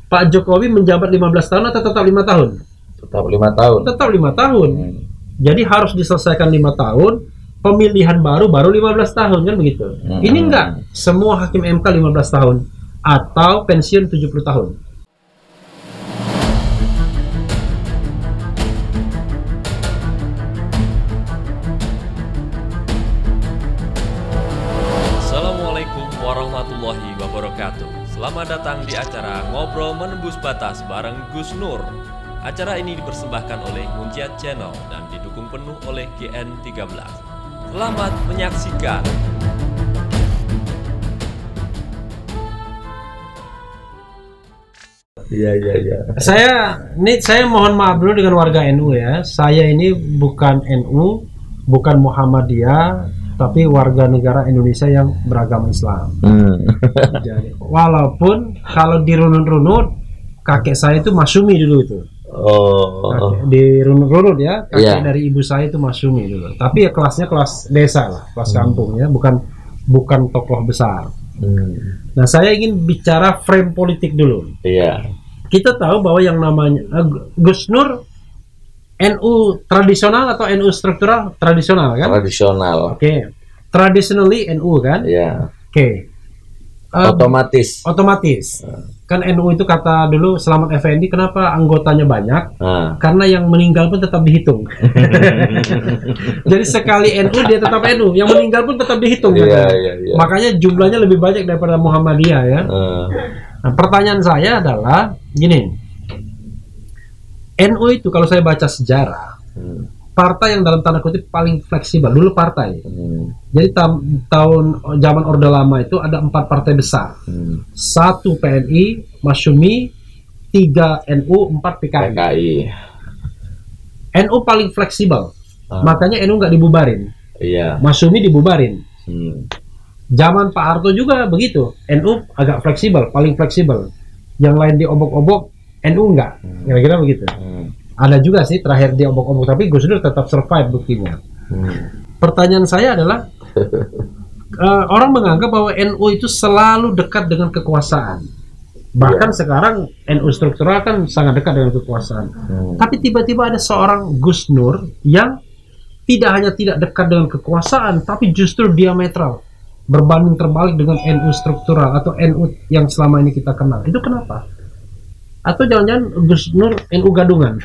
Pak Jokowi menjabat 15 tahun atau tetap 5 tahun? Tetap 5 tahun. Tetap 5 tahun. Jadi harus diselesaikan 5 tahun, pemilihan baru 15 tahun, kan begitu. Ini enggak, semua hakim MK 15 tahun atau pensiun 70 tahun. Assalamualaikum warahmatullahi wabarakatuh. Selamat datang di acara Ngobrol Menembus Batas bareng Gus Nur. Acara ini dipersembahkan oleh Munjiat Channel dan didukung penuh oleh GN13. Selamat menyaksikan. Iya. Saya mohon maaf dulu dengan warga NU ya. Saya ini bukan NU, bukan Muhammadiyah, tapi warga negara Indonesia yang beragama Islam. Jadi, walaupun kalau dirunut-runut, kakek saya itu Masyumi dulu itu. Dirunut-runut ya, kakek dari ibu saya itu Masyumi dulu. Tapi ya kelasnya kelas desa lah, kelas kampung ya, bukan tokoh besar. Nah, saya ingin bicara frame politik dulu. Iya. Kita tahu bahwa yang namanya Gus Nur NU tradisional atau NU struktural? Tradisional kan? Tradisional. Oke. Traditionally NU kan? Iya. Oke. Otomatis. Kan NU itu kata dulu Selamat Effendi, kenapa anggotanya banyak? Karena yang meninggal pun tetap dihitung. Jadi sekali NU dia tetap NU, yang meninggal pun tetap dihitung. Iya. Makanya jumlahnya lebih banyak daripada Muhammadiyah ya. Nah, pertanyaan saya adalah gini. NU itu kalau saya baca sejarah, partai yang dalam tanda kutip paling fleksibel dulu partai. Jadi tahun zaman Orde Lama itu ada 4 partai besar. 1 PNI, Masyumi, 3 NU, 4 PKI. NU paling fleksibel. Makanya NU nggak dibubarin. Iya. Masyumi dibubarin. Zaman Pak Harto juga begitu. NU agak fleksibel, paling fleksibel. Yang lain diobok-obok, NU enggak. Kira-kira begitu. Ada juga sih terakhir diobok-obok, tapi Gus Dur tetap survive buktinya. Pertanyaan saya adalah orang menganggap bahwa NU itu selalu dekat dengan kekuasaan. Bahkan sekarang NU struktural kan sangat dekat dengan kekuasaan. Tapi tiba-tiba ada seorang Gus Nur yang tidak hanya tidak dekat dengan kekuasaan, tapi justru diametral, berbanding terbalik dengan NU struktural atau NU yang selama ini kita kenal. Itu kenapa? Atau jangan-jangan Gus Nur NU gadungan?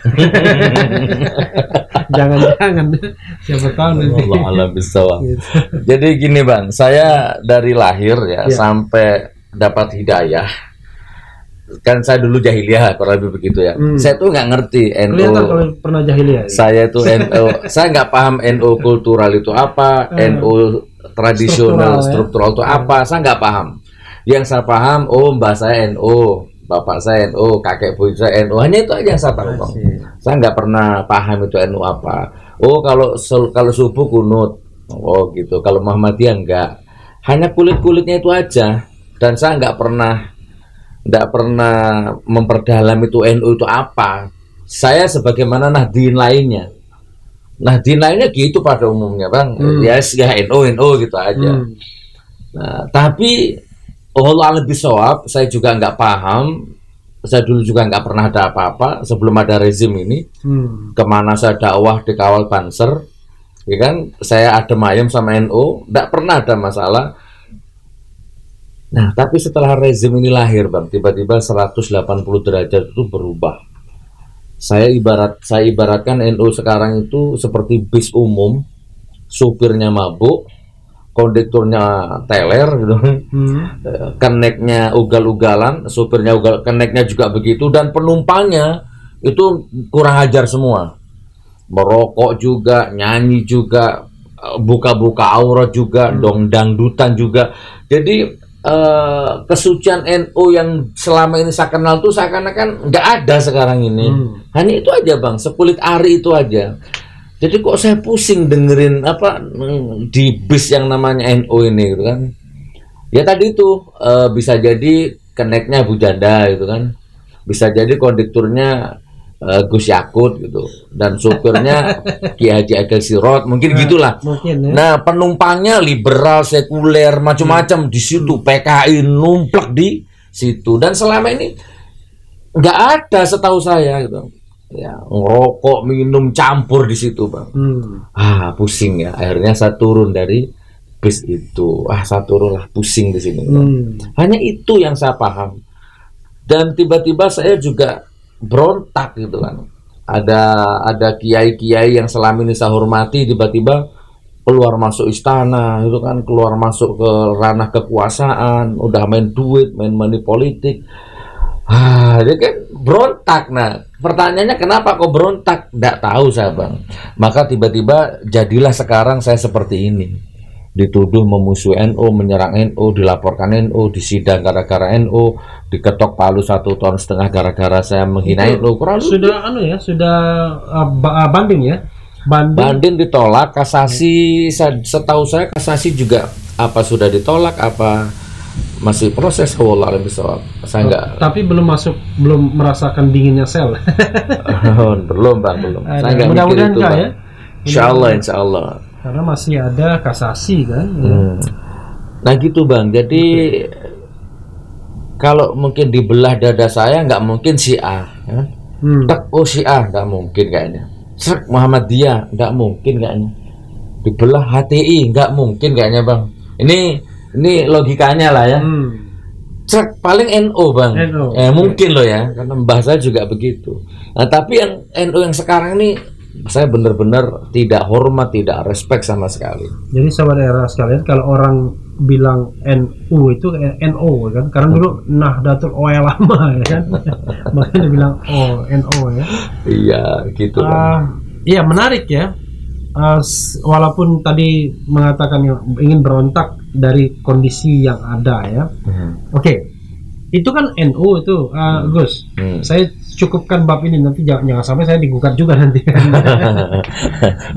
Jangan-jangan, siapa tahu nanti. Allah alam bisawab. Gitu. Jadi gini Bang, saya dari lahir ya sampai dapat hidayah. Kan saya dulu jahiliyah, kurang lebih begitu ya. Saya tuh nggak ngerti NU. Kelihatan kalau pernah jahiliyah. Saya tuh NU, saya nggak paham NU kultural itu apa, NU tradisional struktural itu apa, saya nggak paham. Yang saya paham, mbak saya NU, bapak saya NU, kakek buyut saya NU, hanya itu aja yang saya tahu. Saya nggak pernah paham itu NU apa. Kalau subuh kunut, gitu. Kalau Muhammadiyah enggak, hanya kulit-kulitnya itu aja. Dan saya nggak pernah memperdalam itu NU itu apa. Saya sebagaimana Nahdien lainnya. Nahdien lainnya gitu pada umumnya Bang. Ya NU gitu aja. Nah, tapi Allah lebih soap, saya juga nggak paham. Saya dulu juga nggak pernah ada apa-apa sebelum ada rezim ini. Kemana saya dakwah dikawal Banser, ya kan? Saya adem ayem sama NU, nggak pernah ada masalah. Nah, tapi setelah rezim ini lahir Bang, tiba-tiba 180 derajat itu berubah. Saya ibaratkan NU sekarang itu seperti bis umum, supirnya mabuk, kondekturnya teler gitu. Keneknya ugal-ugalan, supirnya keneknya juga begitu, dan penumpangnya itu kurang ajar semua. Merokok juga, nyanyi juga, buka-buka aurat juga, dangdutan juga. Jadi kesucian NU yang selama ini saya kenal tuh seakan-akan nggak ada sekarang ini. Hanya itu aja Bang, sekulit ari itu aja. Jadi kok saya pusing dengerin apa di bis yang namanya NU ini gitu kan. Ya tadi itu bisa jadi keneknya Bu Janda gitu kan. Bisa jadi kondekturnya Gus Yakut gitu, dan supirnya Ki Haji Agil Sirot, mungkin gitulah. Mungkin, ya. Nah, penumpangnya liberal, sekuler, macam-macam di situ, PKI numplak di situ. Dan selama ini nggak ada setahu saya gitu. Ya, ngerokok, minum campur di situ, Bang. Pusing ya. Akhirnya saya turun dari bis itu. Saya turun lah, pusing di sini. Hanya itu yang saya paham. Dan tiba-tiba saya juga berontak gitu kan. Ada kiai-kiai yang selama ini saya hormati tiba-tiba keluar masuk istana, itu kan keluar masuk ke ranah kekuasaan, udah main duit, main money politik. Dia kan berontak. Nah, pertanyaannya kenapa kok berontak? Nggak tahu saya, Bang. Maka tiba-tiba jadilah sekarang saya seperti ini. Dituduh memusuhi NU, menyerang NU, dilaporkan NU, disidang gara-gara NU, diketok palu 1,5 tahun gara-gara saya menghina NU. Sudah banding ya? Banding ditolak, kasasi setahu saya kasasi juga sudah ditolak masih proses saya enggak. Tapi belum merasakan dinginnya sel. belum, Bang, belum. Saya enggak mikir itu, Bang. Ya? Insya Allah. Karena masih ada kasasi kan. Nah gitu, Bang. Jadi kalau mungkin dibelah dada saya nggak mungkin Syiah, ya? Syiah nggak mungkin kayaknya. Muhammadiyah nggak mungkin kayaknya. Dibelah HTI nggak mungkin kayaknya, Bang. Ini logikanya lah ya. Paling NU, Bang. Mungkin loh ya, karena bahasa juga begitu. Nah, tapi yang NU yang sekarang ini saya benar-benar tidak hormat, tidak respect sama sekali. Jadi saudara sekalian, kalau orang bilang NU itu NO kan, karena dulu Nahdlatul Ulama ya kan. Makanya bilang NO ya. Iya, gitu. Iya, menarik ya. Walaupun tadi mengatakan ingin berontak dari kondisi yang ada ya. Oke. Itu kan NU itu, Gus. Saya cukupkan bab ini, nanti jangan sampai saya digugat juga nanti.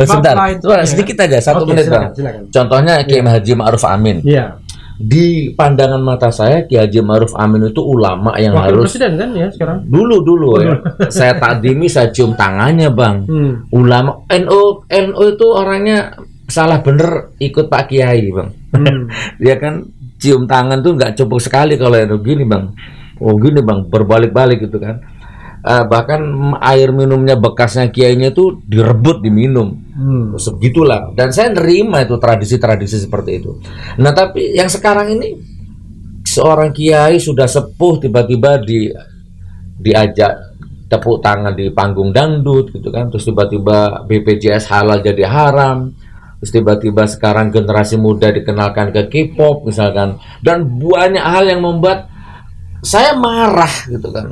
Sebentar, sedikit aja, 1 menit, Bang. Silakan. Contohnya Kiai Haji Ma'ruf Amin. Iya. Di pandangan mata saya, Kiai Haji Ma'ruf Amin itu ulama yang Wakil harus presiden kan ya sekarang. Dulu ya. Saya takdimi, saya cium tangannya, Bang. Ulama NU itu orangnya salah bener ikut Pak Kiai, Bang. Dia kan cium tangan tuh nggak cukup sekali kalau NU gini, Bang. Gini, Bang, berbalik-balik gitu kan. Bahkan air minumnya bekasnya kiainya itu direbut diminum. Segitulah. Dan saya nerima itu tradisi-tradisi seperti itu. Nah, tapi yang sekarang ini seorang kiai sudah sepuh tiba-tiba diajak tepuk tangan di panggung dangdut gitu kan. Terus tiba-tiba BPJS halal jadi haram. Terus tiba-tiba sekarang generasi muda dikenalkan ke K-pop misalkan. Dan banyak hal yang membuat saya marah gitu kan.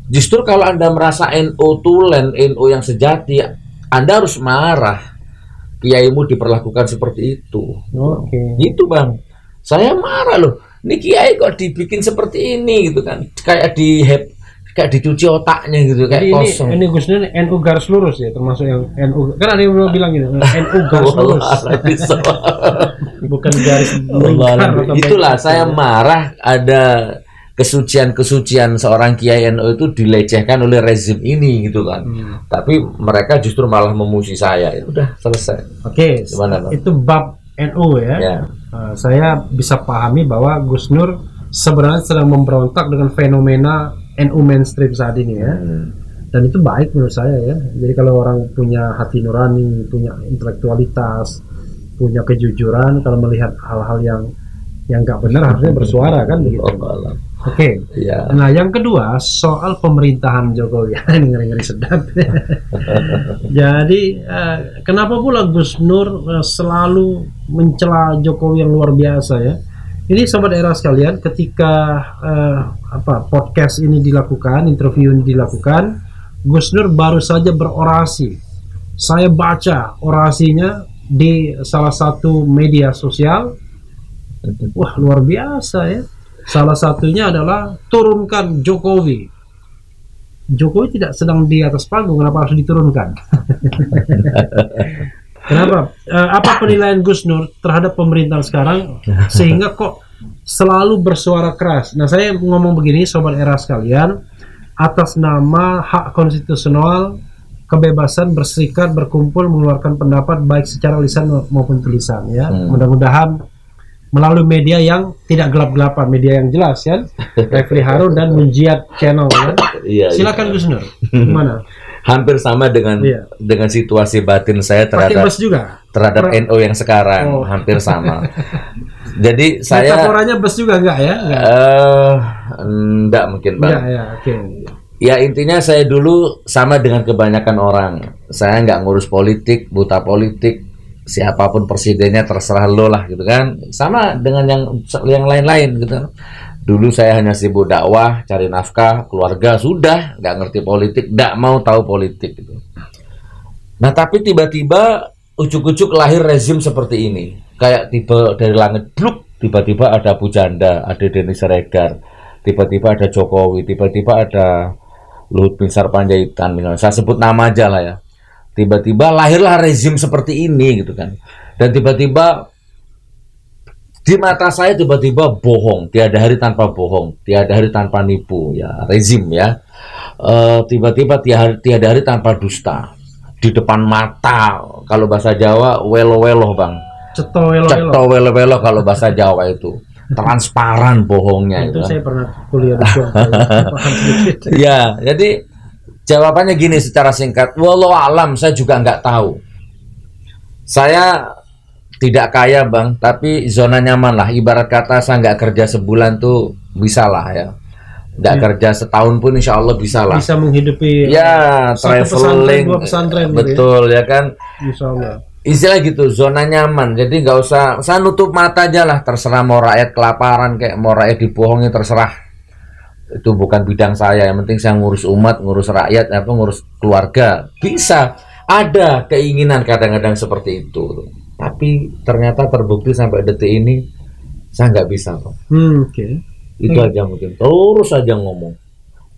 Justru kalau Anda merasa NU tulen, NU yang sejati, Anda harus marah. Kiaimu diperlakukan seperti itu. Gitu, Bang. Saya marah loh. Ini kiai kok dibikin seperti ini gitu kan. Kayak dicuci otaknya gitu, kayak kosong. Ini Gus Nur NU garis lurus ya, termasuk yang NU. Kan ada yang bilang gitu, NU garis lurus. Bukan garis lingkar. Itulah saya marah ada kesucian seorang kiai NU itu dilecehkan oleh rezim ini gitu kan. Tapi mereka justru malah memuji saya. Ya udah, selesai. Oke. Itu bab NU ya. Saya bisa pahami bahwa Gus Nur sebenarnya sedang memberontak dengan fenomena NU mainstream saat ini ya. Dan itu baik menurut saya ya. Jadi kalau orang punya hati nurani, punya intelektualitas, punya kejujuran, kalau melihat hal-hal yang nggak benar harusnya bersuara kan begitu. Oke. Ya. Nah, yang kedua soal pemerintahan Jokowi. Ini ngeri-ngeri sedap. Jadi kenapa pula Gus Nur selalu mencela Jokowi yang luar biasa ya? Ini sobat era sekalian, ketika podcast ini dilakukan, interview ini dilakukan, Gus Nur baru saja berorasi. Saya baca orasinya di salah satu media sosial. Wah, luar biasa ya. Salah satunya adalah turunkan Jokowi. Jokowi tidak sedang di atas panggung, kenapa harus diturunkan? Kenapa? Apa penilaian Gus Nur terhadap pemerintahan sekarang sehingga kok selalu bersuara keras? Nah, saya ngomong begini, sobat era sekalian, atas nama hak konstitusional, kebebasan berserikat, berkumpul, mengeluarkan pendapat baik secara lisan maupun tulisan ya. Mudah-mudahan melalui media yang tidak gelap-gelapan, media yang jelas kan, Refli Harun dan Munjiat Channel kan. Iya, Silakan iya. Gus Nur. Gimana? Hampir sama dengan Iya. dengan situasi batin saya Pakai terhadap bus juga. NO yang sekarang, Oh. hampir sama. Jadi saya Metaforanya bus juga enggak ya? Enggak. enggak mungkin Bang. Enggak ya, oke. Ya intinya saya dulu sama dengan kebanyakan orang. Saya nggak ngurus politik, buta politik. Siapapun presidennya terserah lo lah gitu kan. Sama dengan yang lain-lain gitu. Dulu saya hanya sibuk dakwah, cari nafkah, keluarga sudah, nggak ngerti politik, nggak mau tahu politik gitu. Nah tapi tiba-tiba ujuk-ujuk lahir rezim seperti ini. Kayak tiba dari langit bluk, tiba-tiba ada Pujanda, ada Denny Siregar, tiba-tiba ada Jokowi, tiba-tiba ada Luhut Binsar Panjaitan misalnya. Saya sebut nama aja lah ya. Tiba-tiba lahirlah rezim seperti ini gitu kan. Dan tiba-tiba di mata saya tiba-tiba bohong, tiada hari tanpa bohong, tiada hari tanpa nipu ya, rezim ya. Tiba-tiba tiada hari tanpa dusta. Di depan mata, kalau bahasa Jawa welo-welo Bang. Ceto Welo-welo kalau bahasa Jawa itu. Transparan bohongnya itu itu. saya pernah kuliah di Suwon. Paham sedikit. Ya, jadi jawabannya gini secara singkat. Wallahu alam, saya juga nggak tahu. Saya tidak kaya Bang, tapi zona nyaman lah. Ibarat kata saya nggak kerja sebulan tuh bisa lah ya. Nggak kerja setahun pun insya Allah bisa lah. Bisa menghidupi Ya, satu pesantren, traveling. dua pesantren gitu ya. Betul ya kan. Insya Allah. Istilah gitu, zona nyaman. Jadi nggak usah, saya nutup mata aja lah. Terserah mau rakyat kelaparan kayak mau rakyat dibohongi terserah. Itu bukan bidang saya. Yang penting saya ngurus umat, ngurus rakyat, apa ngurus keluarga. Bisa. Ada keinginan kadang-kadang seperti itu. Tapi ternyata terbukti sampai detik ini saya nggak bisa Bang. Oke. Itu aja mungkin. Terus aja ngomong.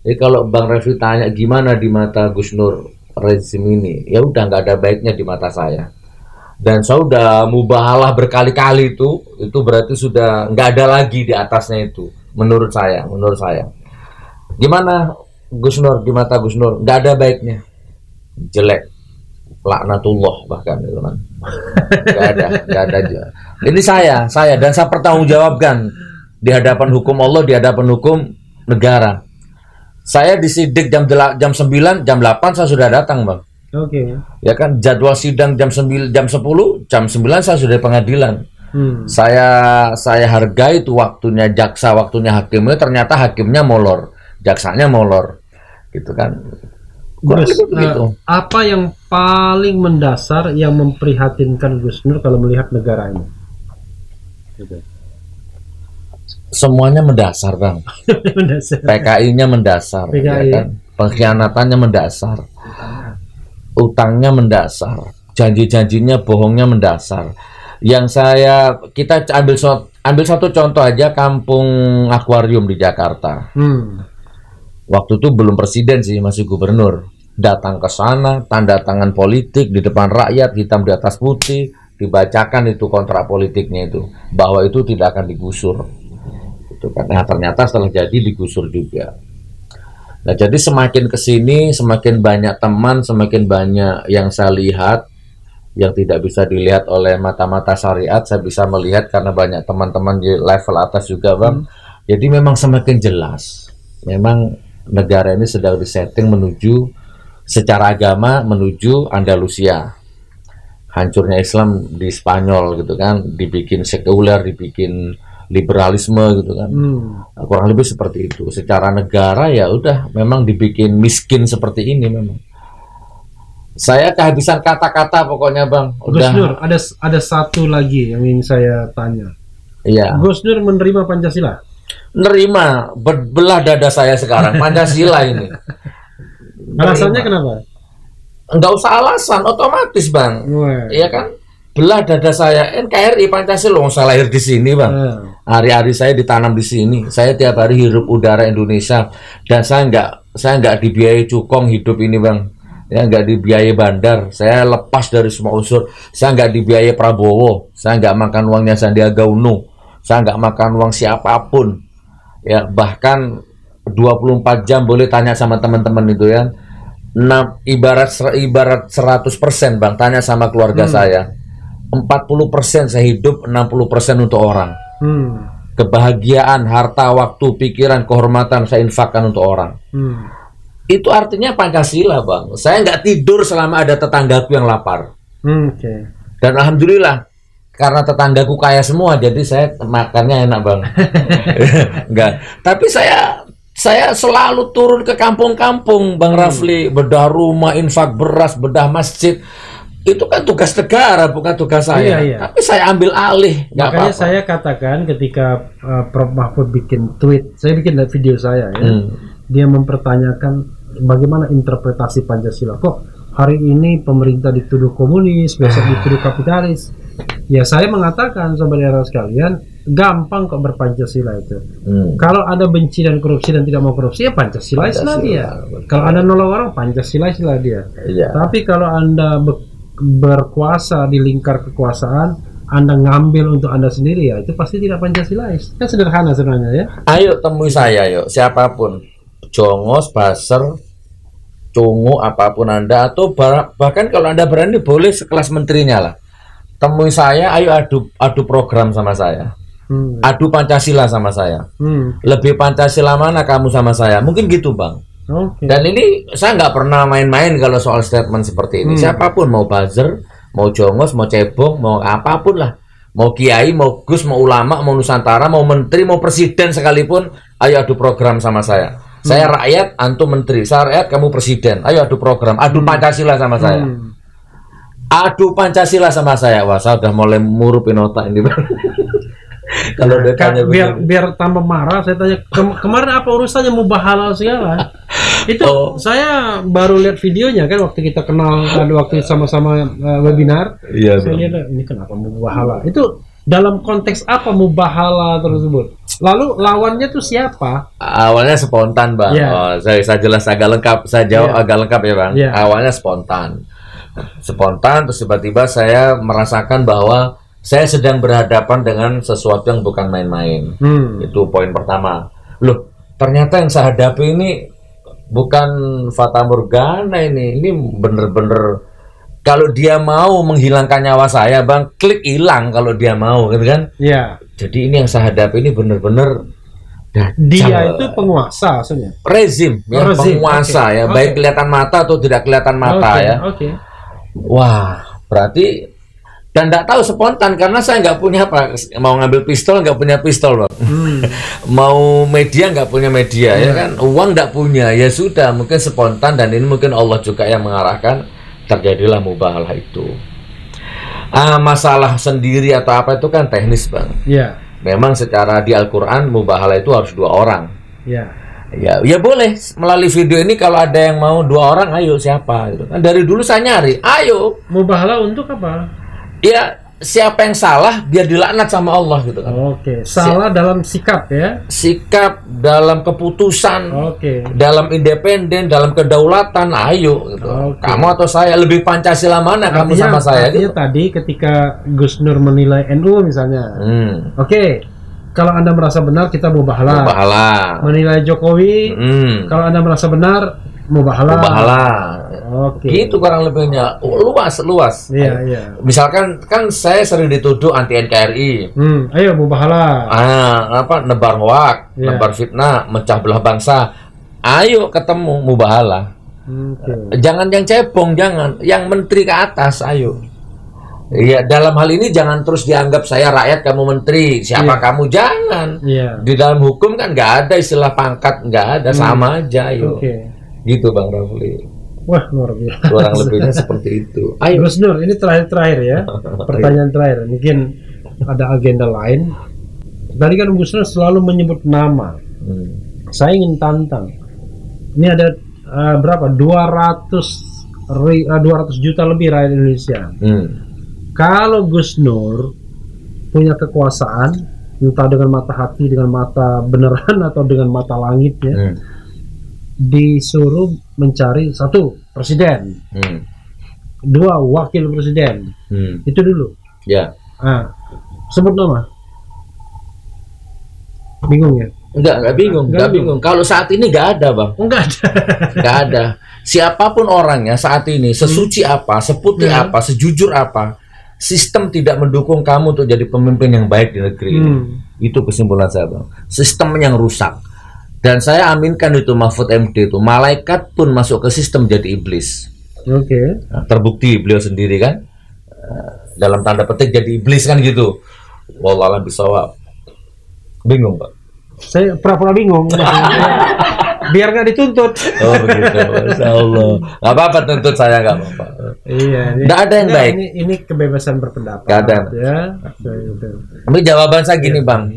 Jadi kalau Bang Refli tanya gimana di mata Gus Nur rezim ini, ya udah nggak ada baiknya di mata saya. Dan saya udah mubahalah berkali-kali itu berarti sudah nggak ada lagi di atasnya itu. Menurut saya. Gimana Gus Nur di mata Gus Nur? Nggak ada baiknya. Jelek. Laknatullah bahkan itu kan. Nggak ada aja. Ini saya dan saya pertanggungjawabkan di hadapan hukum Allah, di hadapan hukum negara. Saya disidik jam 9, jam 8 saya sudah datang Bang. Oke. Ya kan jadwal sidang jam 10, jam 9 saya sudah di pengadilan. Saya hargai itu waktunya jaksa, waktunya hakimnya, ternyata hakimnya molor, jaksanya molor. Gitu kan. Gus, apa yang paling mendasar yang memprihatinkan Gus Nur kalau melihat negara ini? Semuanya mendasar Bang. Mendasar. PKI-nya mendasar, PKI. ya kan? Pengkhianatannya mendasar, utangnya mendasar, janji-janjinya bohongnya mendasar. Kita ambil satu contoh aja, kampung akuarium di Jakarta. Waktu itu belum presiden sih, masih gubernur. Datang ke sana, tanda tangan politik di depan rakyat, hitam di atas putih, dibacakan itu kontrak politiknya itu, bahwa itu tidak akan digusur. Itu kan. Nah, ternyata setelah jadi digusur juga. Nah, jadi semakin kesini, semakin banyak teman, semakin banyak yang saya lihat, yang tidak bisa dilihat oleh mata-mata syariat, saya bisa melihat karena banyak teman-teman di level atas juga Bang. Jadi memang semakin jelas. Memang negara ini sedang disetting menuju secara agama menuju Andalusia. Hancurnya Islam di Spanyol gitu kan, dibikin sekuler, dibikin liberalisme gitu kan. Kurang lebih seperti itu. Secara negara ya udah memang dibikin miskin seperti ini memang. Saya kehabisan kata-kata pokoknya Bang. Udah. Gus Nur, ada satu lagi yang ingin saya tanya. Iya. Gus Nur menerima Pancasila? Nerima, berbelah dada saya sekarang Pancasila ini. Alasannya kenapa? Enggak usah alasan, otomatis Bang. Iya kan? Belah dada saya, NKRI Pancasila, saya lahir di sini Bang. Hari-hari saya ditanam di sini. Saya tiap hari hirup udara Indonesia dan saya enggak dibiayai cukong hidup ini Bang. Ya enggak dibiayai bandar. Saya lepas dari semua unsur. Saya enggak dibiayai Prabowo. Saya enggak makan uangnya Sandiaga Uno. Saya enggak makan uang siapapun. Ya, bahkan 24 jam boleh tanya sama teman-teman itu ya. Ibarat 100% Bang, tanya sama keluarga saya. 40% saya hidup, 60% untuk orang. Kebahagiaan, harta, waktu, pikiran, kehormatan saya infakkan untuk orang. Itu artinya Pancasila, Bang. Saya nggak tidur selama ada tetanggaku yang lapar. Oke. Dan alhamdulillah, karena tetanggaku kaya semua, jadi saya makannya enak, Bang. Enggak. Tapi saya selalu turun ke kampung-kampung, Bang Rafli, bedah rumah, infak beras, bedah masjid. Itu kan tugas negara, bukan tugas saya. Iya. Tapi saya ambil alih. Makanya saya katakan ketika Prof Mahfud bikin tweet, saya bikin video saya ya. Dia mempertanyakan bagaimana interpretasi Pancasila. Kok hari ini pemerintah dituduh komunis, besok dituduh kapitalis? Ya saya mengatakan saudara sekalian, gampang kok berpancasila itu. Kalau ada benci dan korupsi dan tidak mau korupsi, ya Pancasila dia. Kalau Anda nolong orang, Pancasila dia. Iya. Tapi kalau Anda berkuasa di lingkar kekuasaan, Anda ngambil untuk Anda sendiri, ya itu pasti tidak Pancasilais. Kan sederhana sebenarnya ya. Ayo temui saya, yuk, siapapun, Jongos, Baser, Cungu, apapun Anda, atau bahkan kalau Anda berani boleh sekelas menterinya lah. Temui saya, ayo adu program sama saya. Adu Pancasila sama saya. Lebih Pancasila mana kamu sama saya? Mungkin gitu, Bang. Dan ini saya nggak pernah main-main kalau soal statement seperti ini. Siapapun, mau buzzer, mau Jongos, mau cebong, mau apapun lah, mau kiai, mau gus, mau ulama, mau Nusantara, mau menteri, mau presiden sekalipun, ayo adu program sama saya. Saya rakyat, antum menteri. Saya rakyat, kamu presiden. Ayo adu program, adu Pancasila sama saya. Adu Pancasila sama saya. Wah, saya udah mulai murupin otak ini. Kalau biar tambah marah, saya tanya kemarin apa urusannya mubah halal segala. Itu saya baru lihat videonya kan waktu kita kenal, ada waktu sama-sama webinar. Iya, saya lihat ini kenapa mubah halal. Itu dalam konteks apa mubah halal tersebut? Lalu lawannya tuh siapa? Awalnya spontan, Bang. Saya jelas agak lengkap, saya jawab agak lengkap ya, Bang. Awalnya spontan, terus tiba-tiba saya merasakan bahwa saya sedang berhadapan dengan sesuatu yang bukan main-main. Itu poin pertama. Loh, ternyata yang saya hadapi ini bukan fata morgana ini bener-bener, kalau dia mau menghilangkan nyawa saya, Bang, klik hilang kalau dia mau, gitu kan? Iya. Jadi ini yang saya hadapi ini bener-bener dia itu penguasa maksudnya. Rezim, ya, penguasa ya, baik kelihatan mata atau tidak kelihatan mata ya. Wah, berarti dan tidak tahu spontan karena saya nggak punya apa, mau ngambil pistol nggak punya pistol, Bang. Mau media nggak punya media ya kan, uang nggak punya, ya sudah, mungkin spontan, dan ini mungkin Allah juga yang mengarahkan, terjadilah mubahalah itu. Masalah sendiri atau apa itu kan teknis, Bang. Memang secara di Al-Quran mubahalah itu harus 2 orang. Ya boleh melalui video ini, kalau ada yang mau 2 orang, ayo siapa gitu kan. Dari dulu saya nyari, ayo mubahalah untuk apa? Ya siapa yang salah biar dilaknat sama Allah gitu kan. Salah dalam sikap ya. Sikap, dalam keputusan, dalam independen, dalam kedaulatan, ayo gitu. Kamu atau saya, lebih Pancasila mana kamu sama saya gitu. Tadi ketika Gus Nur menilai NU misalnya. Kalau Anda merasa benar, kita mubahalah. Menilai Jokowi, kalau Anda merasa benar, mubahalah. Gitu kurang lebihnya. Luas. Iya. Misalkan kan saya sering dituduh anti NKRI. Ayo mubahalah. Nebar hoak, nebar fitnah, mecah belah bangsa. Ayo ketemu mubahalah. Jangan yang cebong, jangan. Yang menteri ke atas, ayo. Iya, dalam hal ini jangan terus dianggap saya rakyat, kamu menteri, siapa kamu, jangan. Di dalam hukum kan nggak ada istilah pangkat, nggak ada, sama aja, ayo. Gitu, Bang Rafli. Wah, luar biasa. Kurang lebihnya seperti itu. Ayo, Gus Nur, ini terakhir ya. Pertanyaan terakhir. Mungkin ada agenda lain. Tadi kan Gus Nur selalu menyebut nama. Saya ingin tantang. Ini ada berapa? 200 juta lebih rakyat Indonesia. Kalau Gus Nur punya kekuasaan, entah dengan mata hati, dengan mata beneran atau dengan mata langit ya, disuruh mencari 1 presiden, 2 wakil presiden, itu dulu. Sebut nama. Bingung ya? Enggak bingung. Kalau saat ini nggak ada, Bang. Nggak ada. Siapapun orangnya saat ini, sesuci apa, seputih apa, sejujur apa, sistem tidak mendukung kamu untuk jadi pemimpin yang baik di negeri ini. Itu kesimpulan saya, Bang. Sistem yang rusak. Dan saya aminkan itu Mahfud MD itu, malaikat pun masuk ke sistem jadi iblis. Oke. Nah, terbukti beliau sendiri kan, dalam tanda petik jadi iblis kan gitu. Wallahualam bisawab. Bingung Pak? Saya pura-pura bingung. Biar nggak dituntut. Oh begitu, Masya Allah. Gak apa-apa tuntut saya, gak apa-apa. Iya. Nggak ada yang baik. Ini kebebasan berpendapat. Nggak ada. Ya. Tapi jawaban saya gini Bang,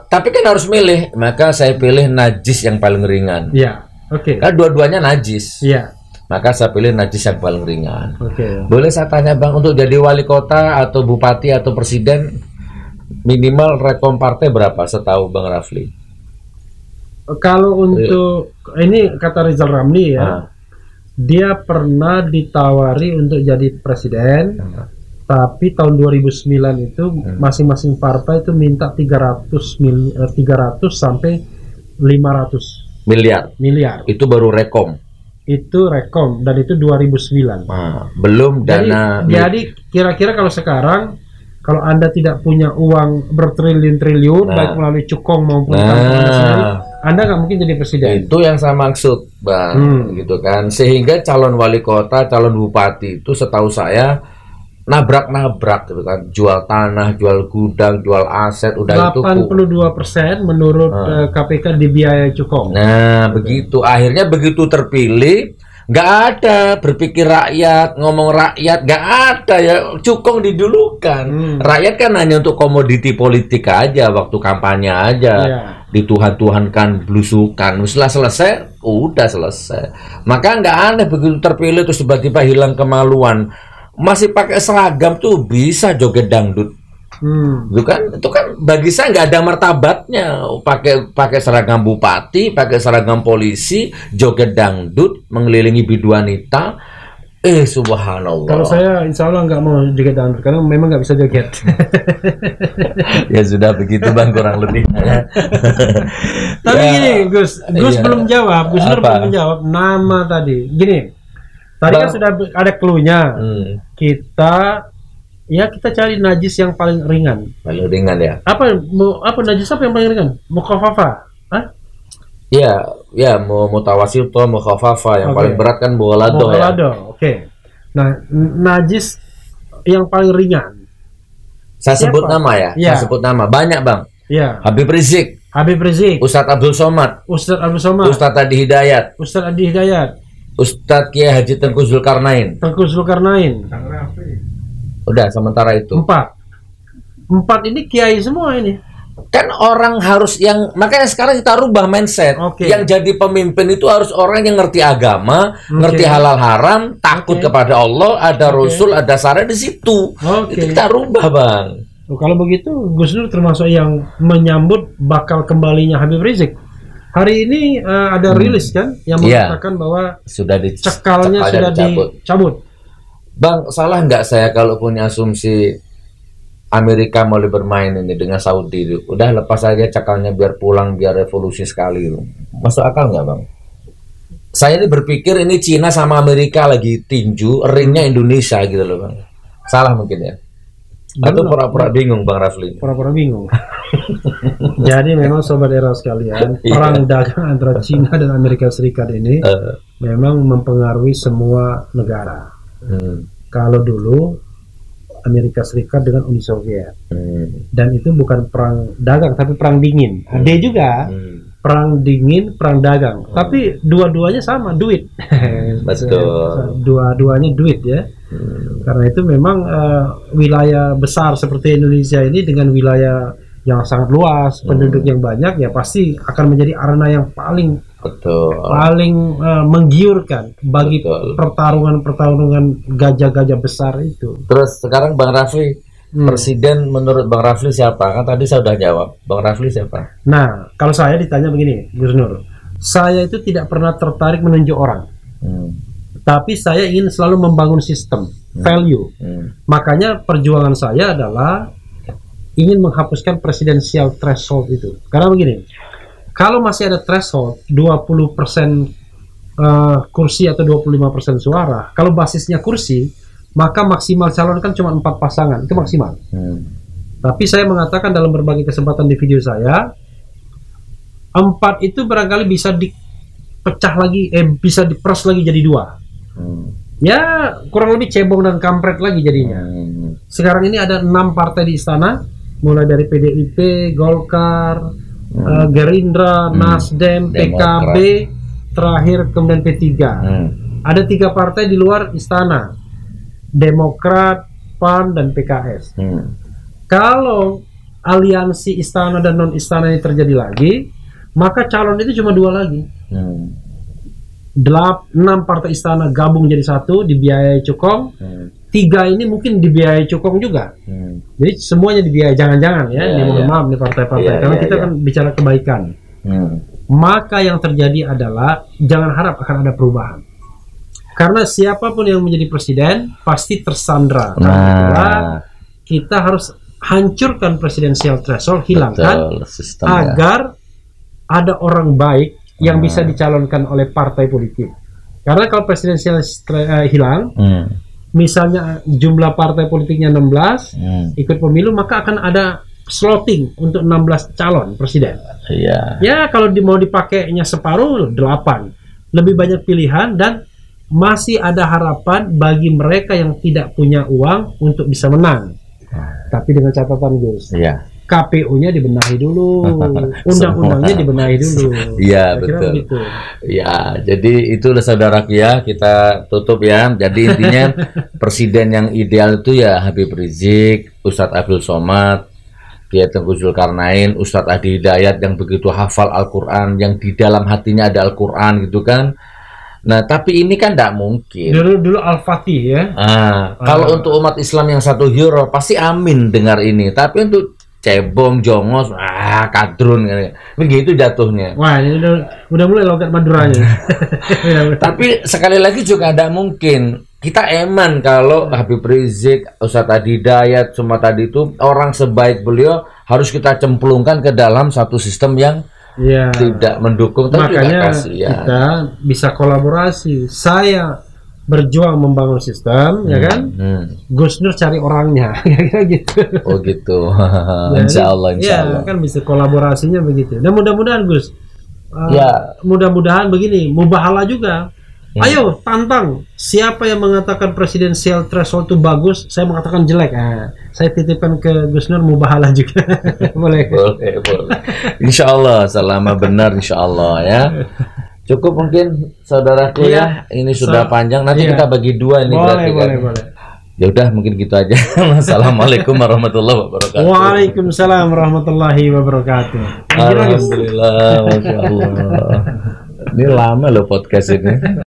tapi kan harus milih, maka saya pilih najis yang paling ringan. Iya. Oke. Kan dua-duanya najis. Iya. Maka saya pilih najis yang paling ringan. Oke. Boleh saya tanya Bang, untuk jadi wali kota atau bupati atau presiden, minimal rekom partai berapa setahu Bang Rafli? Kalau untuk ini kata Rizal Ramli ya, dia pernah ditawari untuk jadi presiden, tapi tahun 2009 itu masing-masing partai itu minta 300 sampai 500 miliar. Itu baru rekom. Itu rekom dan itu 2009. Belum dana. Jadi kira-kira kalau sekarang, kalau Anda tidak punya uang bertriliun-triliun, baik melalui cukong maupun Anda sendiri, Anda nggak mungkin jadi presiden. Itu yang saya maksud, Bang, gitu kan. Sehingga calon wali kota, calon bupati itu setahu saya nabrak-nabrak gitu kan, jual tanah, jual gudang, jual aset, udah 82% menurut KPK dibiayai cukong. Nah, begitu. Akhirnya begitu terpilih, nggak ada berpikir rakyat, ngomong rakyat, nggak ada ya, cukong didulukan. Rakyat kan hanya untuk komoditi politik aja, waktu kampanye aja, dituhan-tuhankan, belusukan. Setelah selesai, udah selesai. Maka nggak aneh begitu terpilih terus tiba-tiba hilang kemaluan, masih pakai seragam tuh bisa joget dangdut. Itu kan bagi saya nggak ada martabatnya, pakai seragam bupati, pakai seragam polisi, joget dangdut, mengelilingi bidu wanita. Subhanallah. Kalau saya insya Allah nggak mau joget dangdut karena memang nggak bisa joget. Ya sudah begitu Bang, kurang lebih. Tapi gini Gus belum jawab, Gus Nur belum menjawab nama tadi. Gini, tadi kan sudah ada clue-nya. Kita cari najis yang paling ringan. Paling ringan ya. Apa najis apa yang paling ringan? Mukhafafa. Ya, mutawasito, mukhafafa. Yang paling berat kan mughalado ya. Oke. Nah, najis yang paling ringan. Saya sebut nama ya. Saya sebut nama. Banyak Bang. Iya. Habib Rizik. Ustadz Abdul Somad. Ustadz Adi Hidayat. Ustadz Kiai Haji Tengku Zulkarnain. Udah sementara itu. 4 ini kiai semua ini. Kan orang harus makanya sekarang kita rubah mindset. Yang jadi pemimpin itu harus orang yang ngerti agama, ngerti halal haram, takut kepada Allah, ada Rasul, ada syariat di situ. Itu kita rubah Bang. Kalau begitu Gus Nur termasuk yang menyambut bakal kembalinya Habib Rizik. Hari ini ada rilis kan yang mengatakan bahwa sudah cekalnya sudah dicabut. Bang, salah nggak saya kalau punya asumsi Amerika mulai bermain ini dengan Saudi itu? Udah lepas aja cekalnya biar pulang, biar revolusi sekali itu. Masuk akal nggak Bang? Saya ini berpikir ini Cina sama Amerika lagi tinju, ringnya Indonesia gitu loh Bang. Salah mungkin ya? Atau pura-pura bingung Bang Rafli? Pura-pura bingung. Jadi memang sobat era sekalian, perang dagang antara Cina dan Amerika Serikat ini memang mempengaruhi semua negara. Kalau dulu Amerika Serikat dengan Uni Soviet, dan itu bukan perang dagang tapi perang dingin. Ada juga perang dingin, perang dagang, tapi dua-duanya sama, duit. Betul. Dua-duanya duit ya. Karena itu memang wilayah besar seperti Indonesia ini dengan wilayah yang sangat luas, penduduk yang banyak, ya pasti akan menjadi arena yang paling menggiurkan bagi pertarungan gajah-gajah besar itu. Terus sekarang Bang Rafli, presiden menurut Bang Rafli siapa? Kan tadi saya udah jawab. Bang Rafli siapa? Nah, kalau saya ditanya begini, Gus Nur, saya itu tidak pernah tertarik menunjuk orang, tapi saya ingin selalu membangun sistem value. Makanya perjuangan saya adalah ingin menghapuskan presidensial threshold itu. Karena begini, kalau masih ada threshold 20% kursi atau 25% suara, kalau basisnya kursi, maka maksimal calon kan cuma 4 pasangan, itu maksimal. Tapi saya mengatakan dalam berbagai kesempatan di video saya, 4 itu barangkali bisa dipecah lagi, bisa diperas lagi jadi 2. Ya kurang lebih cebong dan kampret lagi jadinya. Sekarang ini ada 6 partai di istana, mulai dari PDIP, Golkar, Gerindra, Nasdem, PKB, terakhir kemudian P3. Ada 3 partai di luar istana, Demokrat, PAN, dan PKS. Kalau aliansi istana dan non istana ini terjadi lagi, maka calon itu cuma 2 lagi. 6 partai istana gabung jadi 1, dibiayai cukong. 3 ini mungkin dibiayai cukong juga. Jadi semuanya dibiayai, jangan-jangan ya, ini mohon maaf nih partai-partai, karena kita kan bicara kebaikan. Maka yang terjadi adalah jangan harap akan ada perubahan, karena siapapun yang menjadi presiden pasti tersandra. Karena kita harus hancurkan presidensial threshold, hilangkan agar ada orang baik yang bisa dicalonkan oleh partai politik. Karena kalau presidensial hilang, misalnya jumlah partai politiknya 16 ikut pemilu, maka akan ada slotting untuk 16 calon presiden. Ya kalau mau dipakainya separuh, 8. Lebih banyak pilihan dan masih ada harapan bagi mereka yang tidak punya uang untuk bisa menang. Tapi dengan catatan, Gus, KPU-nya dibenahi dulu, undang-undangnya dibenahi dulu. Iya, betul. Gitu. Ya, jadi itulah saudara ya, kita tutup ya. Jadi intinya presiden yang ideal itu ya Habib Rizik, Ustadz Abdul Somad, Kiai Tengku Zulkarnain, Ustadz Adi Hidayat yang begitu hafal Al-Quran, yang di dalam hatinya ada Al-Quran gitu kan. Nah, tapi ini kan tidak mungkin. Dulu Al-Fatih ya. Kalau untuk umat Islam yang 1 euro pasti amin dengar ini. Tapi untuk cebong, jongos, kadrun, begitu jatuhnya. Wah, ini udah mulai logat Maduranya. Tapi sekali lagi juga tidak mungkin. Kita eman kalau Habib Rizik, Ustadz Adi Hidayat, semua tadi itu orang sebaik beliau harus kita cemplungkan ke dalam satu sistem yang tidak mendukung. Makanya kita bisa kolaborasi. Saya berjuang membangun sistem, ya kan? Gus Nur cari orangnya, kira-kira gitu. Oh gitu. Insya Allah. Kan bisa kolaborasinya begitu. Dan mudah-mudahan Gus, mudah-mudahan begini, mubahala juga. Ayo tantang, siapa yang mengatakan presidensial threshold itu bagus, saya mengatakan jelek. Saya titipkan ke Gus Nur mubahala juga. Boleh. Insya Allah, selama benar insya Allah ya. Cukup mungkin saudaraku ya, ini sudah panjang. Nanti kita bagi 2 ini berarti kan. Boleh. Ya udah mungkin gitu aja. Assalamualaikum warahmatullahi wabarakatuh. Waalaikumsalam warahmatullahi wabarakatuh. Alhamdulillah, masya Allah. Ini lama loh podcast ini.